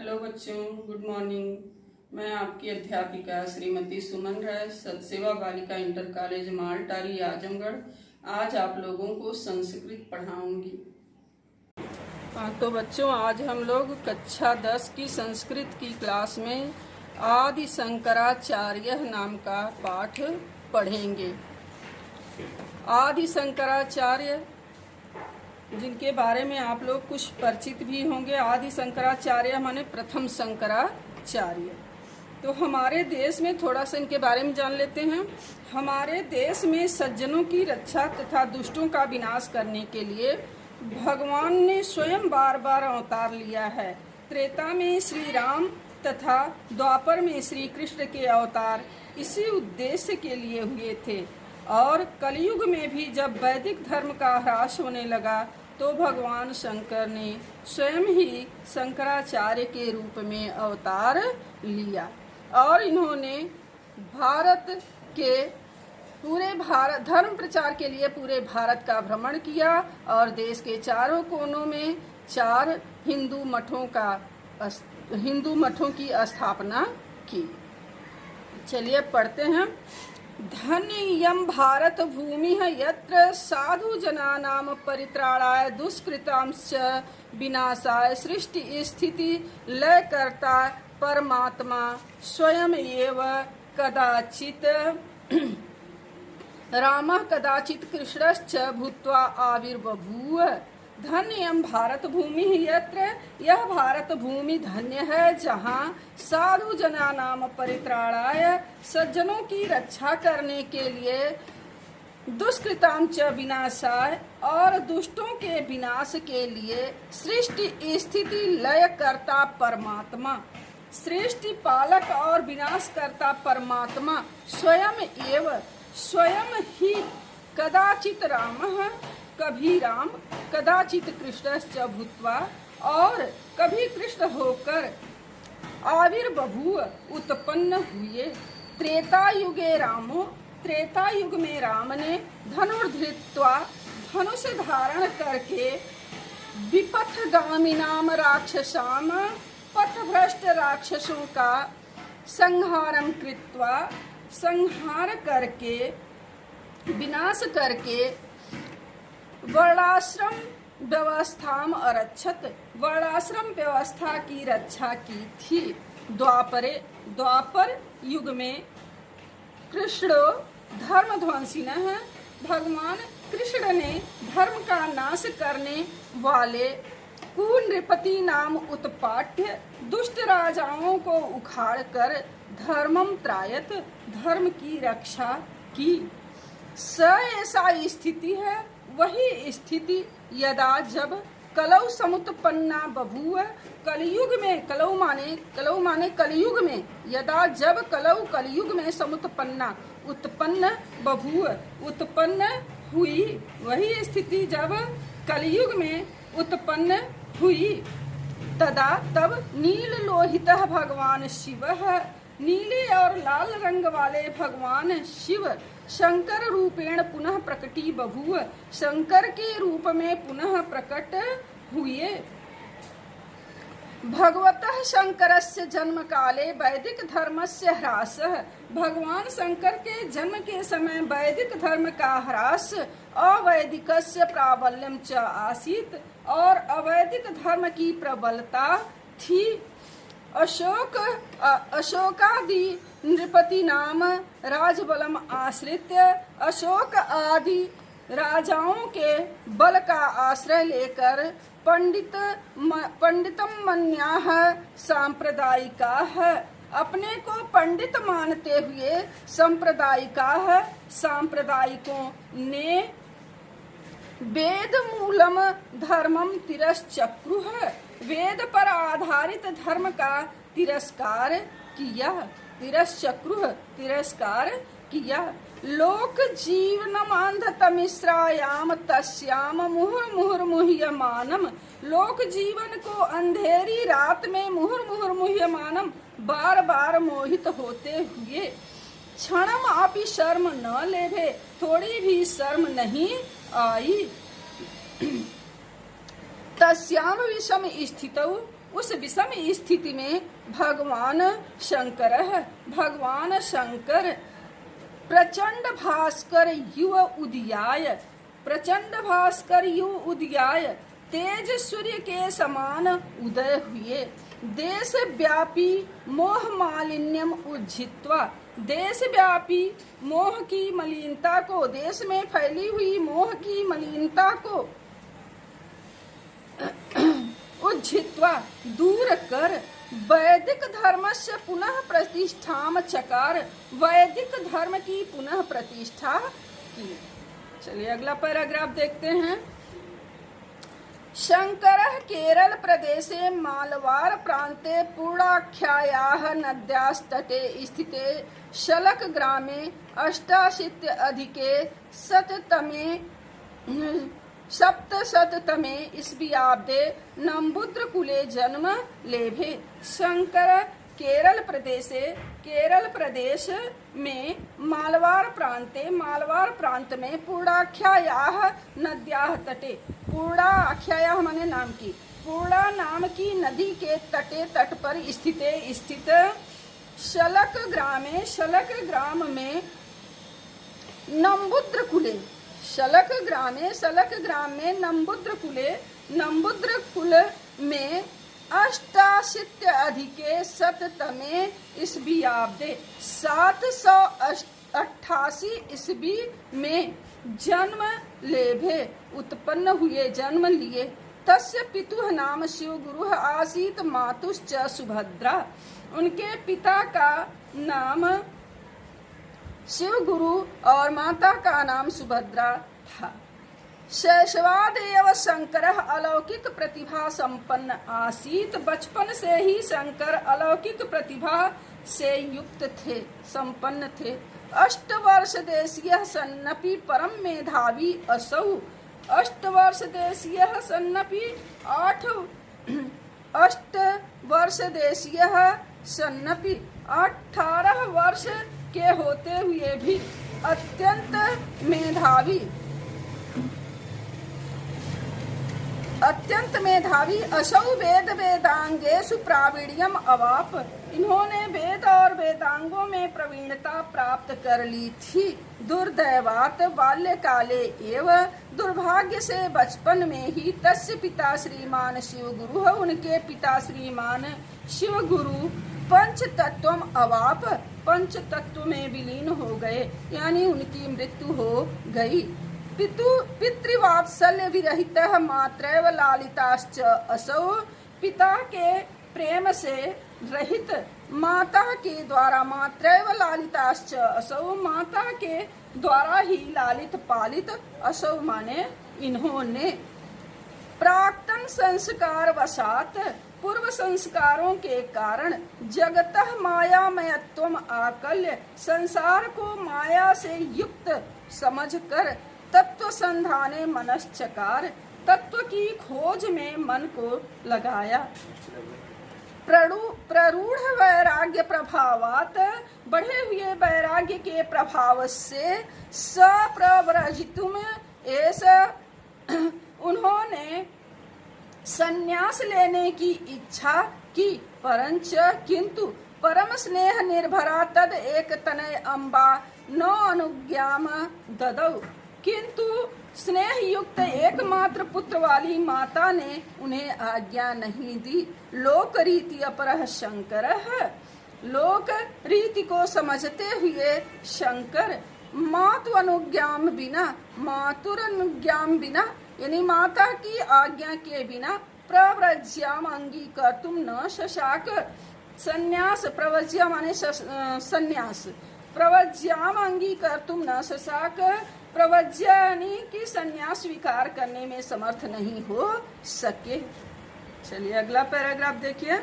Hello बच्चों, good morning. मैं आपकी अध्यापिका श्रीमती सुमन राय, सतसेवा बालिका इंटर कॉलेज मालटारी आजमगढ़। आज आप लोगों को संस्कृत पढ़ाऊंगी। तो बच्चों, आज हम लोग कक्षा 10 की संस्कृत की क्लास में आदि शंकराचार्य नाम का पाठ पढ़ेंगे। आदि शंकराचार्य, जिनके बारे में आप लोग कुछ परिचित भी होंगे। आदि शंकराचार्य माने प्रथम शंकराचार्य। तो हमारे देश में थोड़ा सा इनके बारे में जान लेते हैं। हमारे देश में सज्जनों की रक्षा तथा दुष्टों का विनाश करने के लिए भगवान ने स्वयं बार बार अवतार लिया है। त्रेता में श्री राम तथा द्वापर में श्री कृष्ण के अवतार इसी उद्देश्य के लिए हुए थे। और कलयुग में भी जब वैदिक धर्म का ह्रास होने लगा तो भगवान शंकर ने स्वयं ही शंकराचार्य के रूप में अवतार लिया और इन्होंने धर्म प्रचार के लिए पूरे भारत का भ्रमण किया और देश के चारों कोनों में 4 हिंदू मठों की स्थापना की। चलिए पढ़ते हैं। धन्ययं भारत भूमि यत्र साधु जनानां परित्राणाय दुष्कृतांश्च विनाशाय सृष्टि स्थिति लयकर्ता परमात्मा स्वयं एव कदाचित् रामः कदाचित् कृष्णश्च भूत्वा आविर्बभूव। धन्यं भारत भूमि यत्र, यह भारत भूमि धन्य है जहाँ साधु जनानां परित्राणाय, सज्जनों की रक्षा करने के लिए, दुष्कृतांच विनाशाय, और दुष्टों के विनाश के लिए, सृष्टि स्थिति लय करता परमात्मा, सृष्टि पालक और विनाशकर्ता परमात्मा स्वयं ही कदाचित रामः, कभी राम, कदाचित कृष्णश्च भूत्वा, और कभी कृष्ण होकर, आविर्बभूव उत्पन्न हुए। त्रेता युगे रामो, त्रेता युग में राम ने धनुर्धृत्वा, धनुष धारण करके, विपथगामिनाम राक्षसाम, पथभ्रष्ट राक्षसों का संहारम कृत्वा, संहार करके, विनाश करके, वर्णाश्रम व्यवस्थाम अरक्षत, वर्णाश्रम व्यवस्था की रक्षा की थी। द्वापर युग में कृष्ण धर्मध्वंसिनः, भगवान कृष्ण ने धर्म का नाश करने वाले कुनृपति नाम उत्पाट्य दुष्ट राजाओं को उखाड़कर धर्मम त्रायत, धर्म की रक्षा की। ऐसा स्थिति है, वही स्थिति यदा जब कलौ समुत्पन्ना बभूव, कलयुग में, कलौ माने कलयुग में, यदा जब कलयुग में समुत्पन्ना उत्पन्न बभूव उत्पन्न हुई, वही स्थिति जब कलयुग में उत्पन्न हुई, तदा तब नील लोहितः भगवान शिव, नीले और लाल रंग वाले भगवान शिव शंकर रूपेण पुनः प्रकटी बभूव, शंकर के रूप में पुनः प्रकट हुए। भगवतः शंकरस्य जन्म काले वैदिक धर्मस्य ह्रासः, भगवान शंकर के जन्म के समय वैदिक धर्म का ह्रास, अवैदिकस्य प्राबल्यम च आसीत्, और अवैदिक धर्म की प्रबलता थी। अशोकादि नृपति नाम राजबलम आश्रित्य, अशोक आदि राजाओं के बल का आश्रय लेकर पंडितम मन्याः सांप्रदायिकाः, अपने को पंडित मानते हुए सांप्रदायिकों ने वेद मूलम धर्मम तिरस्चक्रुः, वेद पर आधारित धर्म का तिरस्कार किया। लोक जीवनमांधतमिश्रायाम तस्याम मुहुर्मुहुर्मुह्यमानम, लोक जीवन को अंधेरी रात में मुहुर्मुहुर्मुह्यमानम, बार बार मोहित होते हुए, क्षणम अपि शर्म न लेभे, थोड़ी भी शर्म नहीं आई। तस्याम विषम स्थितौ, उस विषम स्थिति में भगवान शंकर प्रचंड भास्कर युव उदयाय तेज सूर्य के समान उदय हुए। देश व्यापी मोह मालिन्यम उज्जित्वा, देश व्यापी मोह की मलिनता को, देश में फैली हुई मोह की मलिनता को उज्जित्वा दूर कर वैदिक धर्म से पुनः प्रतिष्ठा चकार, वैदिक धर्म की पुनः प्रतिष्ठा की। चलिए अगला पैराग्राफ देखते हैं। शंकरः केरल प्रदेशे मालवार प्रान्ते पूर्णाख्यायाः नद्यास्तटे स्थिते शलक ग्रामे 87 ईस्वीयाब्दे नंबुद्र कुले जन्म लेभे। शंकर केरल प्रदेश में मालवार प्रांत में पूर्णाख्यायाः नद्याः तटे, पूर्णाख्यायाः माने नाम की, पूर्णा नाम की नदी के तट पर स्थित शलक ग्राम में नंबुद्र कुले, शलक ग्राम में नंबुद्र कुल में 87 ईस्वीयाब्दे 788 ईस्वी में जन्म लेभे उत्पन्न हुए, जन्म लिए। तस्य पितुः नाम शिवगुरुः आसीत् मातुश्च सुभद्रा, उनके पिता का नाम शिवगुरु और माता का नाम सुभद्रा था। शैशवादेव शंकरः अलौकिक प्रतिभा संपन्न आसीत, बचपन से ही शंकर अलौकिक प्रतिभा से युक्त थे, संपन्न थे। 8 वर्ष देशीय सन्नपि परम मेधावी असौ, 8 वर्ष देशीय सन्नपि 8 वर्ष देशीय सन्नपि 18 वर्ष के होते हुए भी अत्यंत मेधावी असौ वेदांगेषु प्रावीण्यम अवाप, इन्होंने वेद और वेदांगों में प्रवीणता प्राप्त कर ली थी। दुर्दैवात बाल्यकाले एवं, दुर्भाग्य से बचपन में ही तस्य पिता श्रीमान शिवगुरु, उनके पिता श्रीमान शिवगुरु पंच तत्वम अवाप, पंच तत्व में विलीन हो गए, यानी उनकी मृत्यु हो गई। पितृवात्सल्य विरहित मात्रैव लालिताश्च असौ, पिता के प्रेम से रहित माता के द्वारा, मात्रैव लालिताश्च असौ, माता के द्वारा ही लालित पालित, असौ माने इन्होंने। प्राक्तन संस्कार वशात, पूर्व संस्कारों के कारण, जगतः मायामयत्वम आकल्य, संसार को माया से युक्त समझकर, तत्व संधाने मनश्चकार, तत्व की खोज में मन को लगाया। प्ररूढ़ वैराग्य प्रभावात, बढ़े हुए वैराग्य के प्रभाव से सप्रव्रजितुम ऐसा उन्होंने संन्यास लेने की इच्छा की। परंच किंतु परम स्नेह निर्भरा तद एक तनय अम्बा न अनुज्ञाम ददौ, किंतु स्नेह युक्त एकमात्र पुत्र वाली माता ने उन्हें आज्ञा नहीं दी। लोक रीति अपरः शंकरः, लोक रीति को समझते हुए शंकर मातुरनुज्ञाम बिना यानी माता की आज्ञा के बिना प्रव्रज्याम अंगीकर्तुम न शशाक, संन्यास, प्रव्रज्या माने संन्यास, प्रव्रज्याम अंगीकर्तुम न शशाक, प्रव्रज्या यानी कि संन्यास स्वीकार करने में समर्थ नहीं हो सके। चलिए अगला पैराग्राफ देखिए।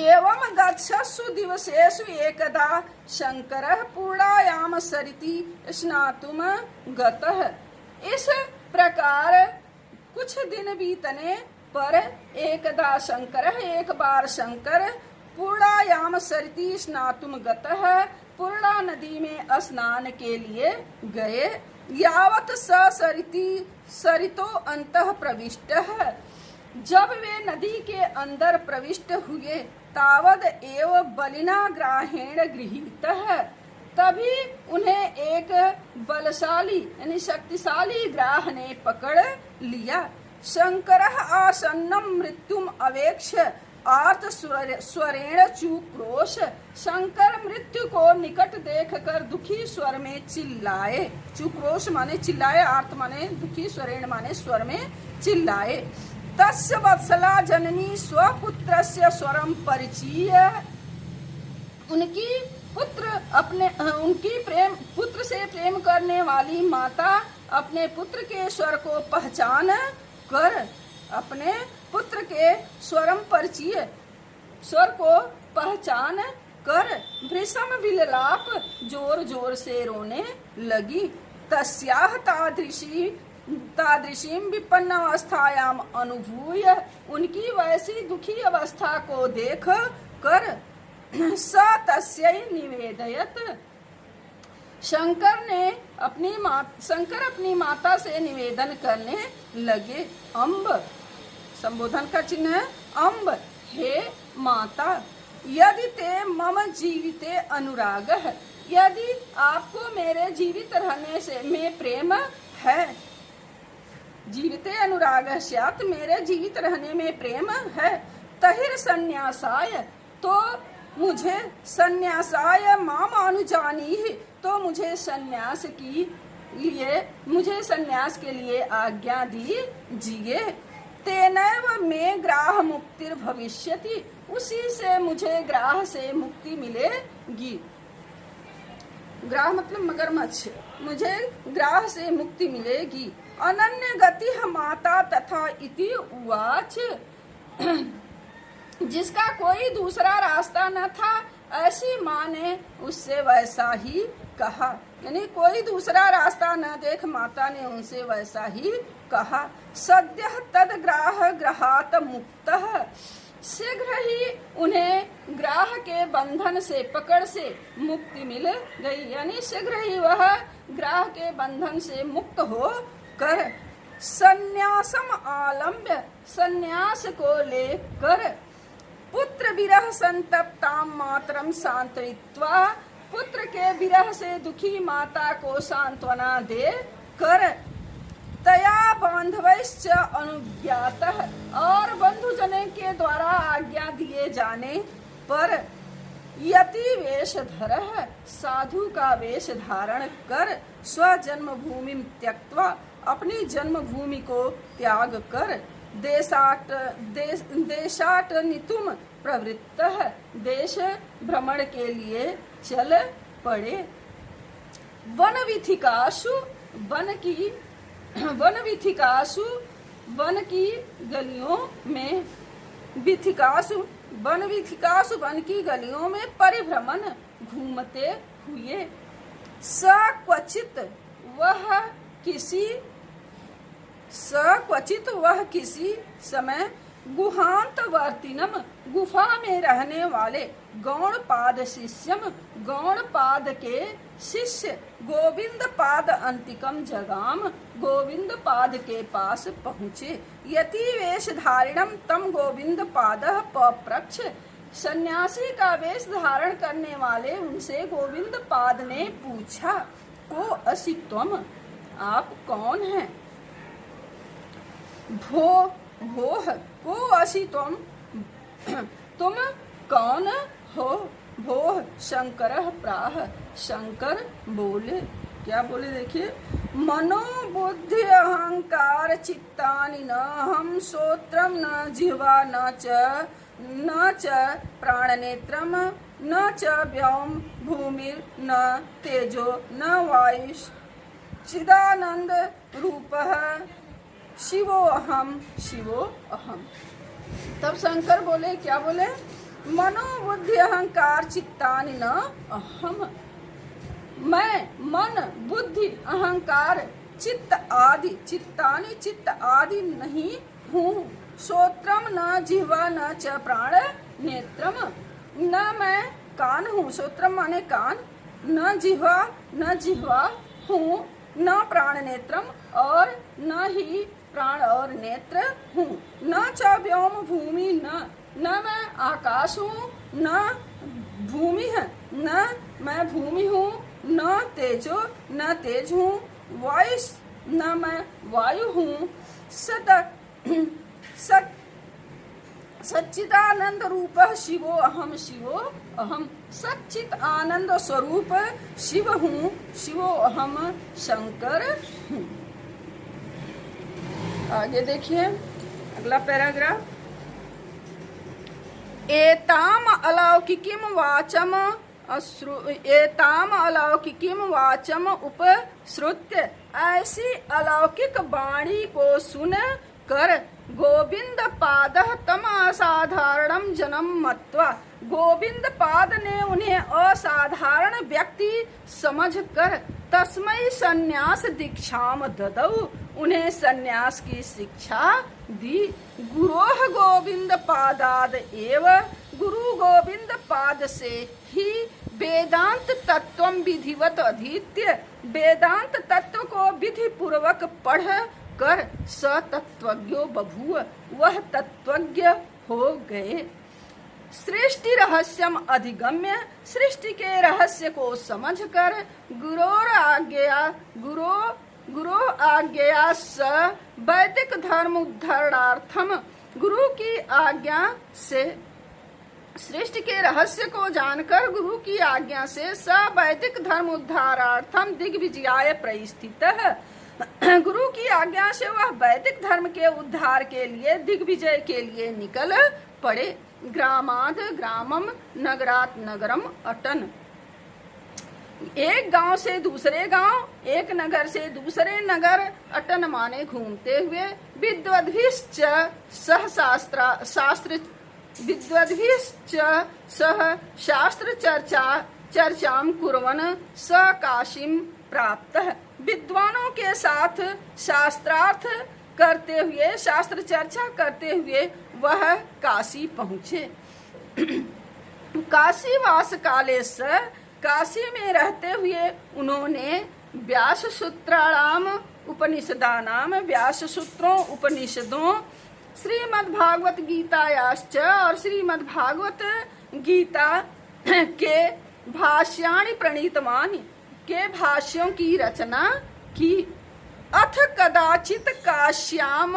एवं गच्छसु दिवसेषु एकदा शंकरः पूर्णायाम सरिति स्नातुम गतः, इस प्रकार कुछ दिन बीतने पर एकदा शंकरः, एक बार शंकर पूर्णायाम सरिति स्नातुम गतः, पूर्णा नदी में स्नान के लिए गए। यावत स सरितो अंतः प्रविष्टः, जब वे नदी के अंदर प्रविष्ट हुए तावद एव बलिना ग्राहेण गृहीतः, तभी उन्हें एक बलशाली यानी शक्तिशाली ग्राह ने पकड़ लिया। शंकरः आसन्नं मृत्युम अवेक्ष आर्त स्वरेण चुक्रोश, शंकर मृत्यु को निकट देखकर दुखी स्वर में चिल्लाए। चुक्रोश माने चिल्लाए, आर्त माने दुखी, स्वरेण माने स्वर में चिल्लाए। तस्य वत्सला जननी स्वपुत्रस्य स्वरम परिचीय, उनकी पुत्र से प्रेम करने वाली माता अपने पुत्र के स्वर को पहचान कर, अपने पुत्र के स्वरम परिचय स्वर को पहचान कर भृशम विललाप जोर जोर से रोने लगी। तस्याह तादृशीं विपन्न अवस्थायाम अनुभूय, उनकी वैसी दुखी अवस्था को देख कर स तस्यै निवेदयत, शंकर अपनी माता से निवेदन करने लगे। अम्ब संबोधन का चिन्ह है अम्ब, हे माता, यदि ते मम जीविते अनुराग है, यदि आपको मेरे जीवित रहने से में प्रेम है, जीविते अनुराग स्यात्, मेरे जीवित रहने में प्रेम है, तहिर संन्यासाय, तो मुझे संन्यासाय माम अनुजानीहि, तो मुझे संन्यास के लिए आज्ञा दीजिए। तेनैव मे ग्राह मुक्तिर भविष्यति, उसी से मुझे ग्राह से मुक्ति मिलेगी। ग्राह मतलब मगरमच्छ, मुझे ग्राह से मुक्ति मिलेगी। अनन्य गति माता तथा इति उवाच, जिसका कोई दूसरा रास्ता न था, ऐसी माँ ने उससे वैसा ही कहा। यानी कोई दूसरा रास्ता न देख माता ने उनसे वैसा ही कहा। सद्यः तद ग्रहात मुक्तः, शीघ्र ही उन्हें ग्राह के बंधन से, पकड़ से मुक्ति मिल गई। यानी शीघ्र ही वह ग्राह के बंधन से मुक्त हो कर संन्यासम आलम्ब्य, संन्यास को लेकर पुत्र विरह संतप्ताम मातरम सांत्वयित्वा, पुत्र के विरह से दुखी माता को सांत्वना दे कर तया बांधवैश्च अनुज्ञातः, और बंधुजनों के द्वारा आज्ञा दिए जाने पर यति वेशधरः, साधु का वेश धारण कर स्वजन्मभूमि त्यक्त्वा, अपनी जन्मभूमि को त्याग कर देशाट नितुम प्रवृत्तः, देश भ्रमण के लिए चल पड़े। वन की गलियों में वन की गलियों में परिभ्रमण घूमते हुए क्वचित वह किसी समय गुहांतवर्तिनम, गुफा में रहने वाले गौणपाद शिष्यम, गौणपाद के शिष्य गोविंद पाद अंतिकम जगाम, गोविंद पाद के पास पहुँचे। यति वेश धारिणम तम गोविंद पाद पप्रच्छ, सन्यासी का वेश धारण करने वाले उनसे गोविंद पाद ने पूछा, को असि त्वम, आप कौन हैं? भोह को असि तुम कौन हो? भोह शंकर प्राह, शंकर बोले, क्या बोले देखिए, मनोबुद्धि अहंकार चित्तानि न हम श्रोत्रम न जिह्वा न च प्राणनेत्रम न च व्योम भूमिर न तेजो न वायुष चिदानंद रूपः शिवो अहम शिवो अहम। तब शंकर बोले, क्या बोले, मनोबुद्धि अहंकार चित्तानि न अहम, मैं मन बुद्धि अहंकार चित्त आदि, चित्तानि चित्त आदि नहीं हूँ। श्रोत्रम न जिह्वा न च प्राण नेत्रम, न मैं कान हूँ, श्रोत्रम माने कान, न जिह्वा हूँ, न प्राण नेत्रम, और न ही प्राण और नेत्र हूँ। न च व्योम भूमि, न मैं आकाश हूँ, न भूमि है, न मैं भूमि हूँ, न तेजो न तेज हूँ, वायु न मैं वायु हूँ। सच्चिदानंद रूप शिवो अहम सच्चित आनंद स्वरूप शिव हूँ, शिवो अहम शंकर हूँ। आगे देखिए अगला पैराग्राफ। एताम अलौकिकीम वाचम उपश्रुत्य, ऐसी अलौकिक वाणी को सुन कर गोविंद पाद तम असाधारणम जन्म मत्वा, गोविंद पाद ने उन्हें असाधारण व्यक्ति समझकर तस्मै संन्यास दीक्षाम ददौ, उन्हें संन्यास की शिक्षा दी। गुरोह गोविंद पादाद एव, गुरु गोविंद पाद से ही वेदांत तत्वम विधिवत अधीत्य, वेदांत तत्व को विधि पूर्वक पढ़ कर स तत्वज्ञो बभूव, वह तत्वज्ञ हो गए। सृष्टि रहस्यम अधिगम्य, सृष्टि के रहस्य को समझकर गुरो आज्ञया स वैदिक धर्म उद्धारणार्थम, गुरु की आज्ञा से सृष्टि के रहस्य को जानकर गुरु की आज्ञा से स वैदिक धर्म उद्धारार्थम दिग्विजयाय प्रस्थितः, गुरु की आज्ञा से वह वैदिक धर्म के उद्धार के लिए दिग्विजय के लिए निकल पड़े। ग्रामाद ग्रामम नगरात नगरम अटन, एक गांव से दूसरे गांव, एक नगर से दूसरे नगर, अटन माने घूमते हुए। विद्वद्भिश्च सह शास्त्र चर्चाम कुर्वन् स काशीम प्राप्तः, विद्वानों के साथ शास्त्रार्थ करते हुए, शास्त्र चर्चा करते हुए वह काशी पहुँचे। काशीवास काले से, काशी में रहते हुए उन्होंने व्यास सूत्राणाम उपनिषदानाम, व्यास सूत्रों उपनिषदों, श्रीमद्भागवत गीतायाश्च और श्रीमद्भागवत गीता के भाष्याणि प्रणीतमानि, के भाष्यों की रचना की। अथ कदाचित काश्याम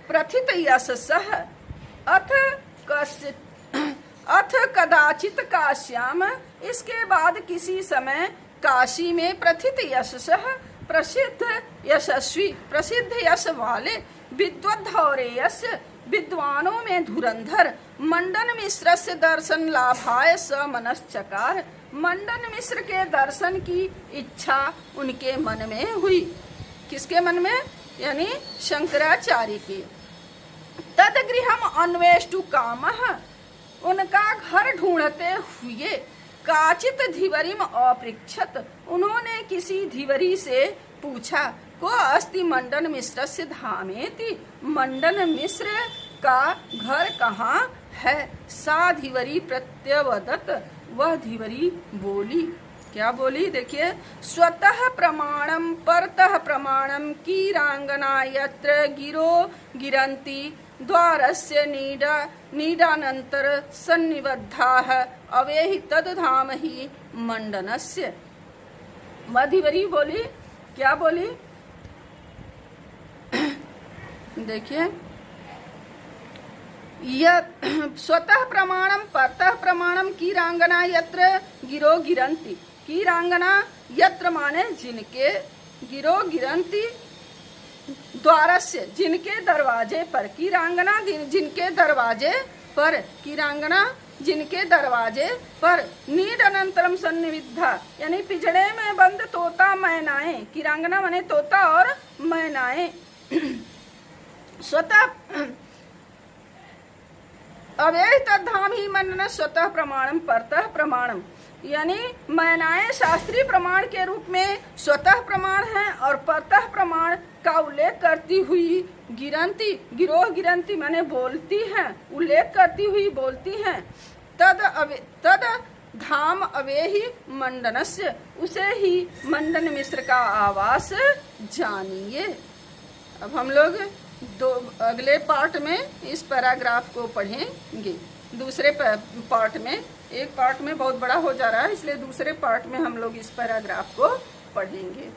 प्रथित यशसः, अथ कदाचित काश्याम, इसके बाद किसी समय काशी में प्रथित यशसः, प्रसिद्ध यशस्वी, प्रसिद्ध यश वाले, विद्वद्धौरेयस, विद्वानों में धुरंधर, मंडन मिश्र से दर्शन लाभाय स मनश्चकार, मंडन मिश्र के दर्शन की इच्छा उनके मन में हुई। किसके मन में? यानी शंकराचार्य के। तदगृहम अन्वेष्टु कामः, उनका घर ढूंढते हुए काचित धीवरीम अपृच्छत, उन्होंने किसी धीवरी से पूछा, को अस्ति मंडन मिश्र से धामेति, मंडन मिश्र का घर कहाँ है? सा धीवरी प्रत्यवदत, वह धीवरी बोली, क्या बोली? देखिए, स्वतः प्रमाणम परतः प्रमाणम कीरांगना यत्र गिरो गिरंती द्वारस्य नीडानंतर सन्निबद्धाः अवेहि तद्धाम ही मंडनस्य। वह धीवरी बोली, क्या बोली? देखिए, स्वतः प्रमाणम परतः प्रमाणम कीरांगना यत्र गिरो गिरंती, कीरांगना यत्र माने जिनके, गिरो गिरंती द्वारस्य, जिनके दरवाजे पर, कीरांगना जिनके दरवाजे पर, कीरांगना जिनके दरवाजे पर, नीड अनंतरम सन्निविद्धा, यानी पिंजड़े में बंद तोता मैनाएं, कीरांगना माने तोता और मैनाएं। स्वतः अव्यय तद्धाम ही मनन स्वतः प्रमाणम परतः प्रमाणम, यानी मैनाएं शास्त्रीय प्रमाण के रूप में स्वतः प्रमाण है और परतः प्रमाण का उल्लेख करती हुई गिरंती, गिरोह गिरंती माने बोलती हैं, उल्लेख करती हुई बोलती हैं। तद धाम अवेहि मंडनस्य, उसे ही मंडन मिश्र का आवास जानिए। अब हम लोग अगले पार्ट में इस पैराग्राफ को पढ़ेंगे। दूसरे पार्ट में, एक पार्ट में बहुत बड़ा हो जा रहा है, इसलिए दूसरे पार्ट में हम लोग इस पैराग्राफ को पढ़ेंगे।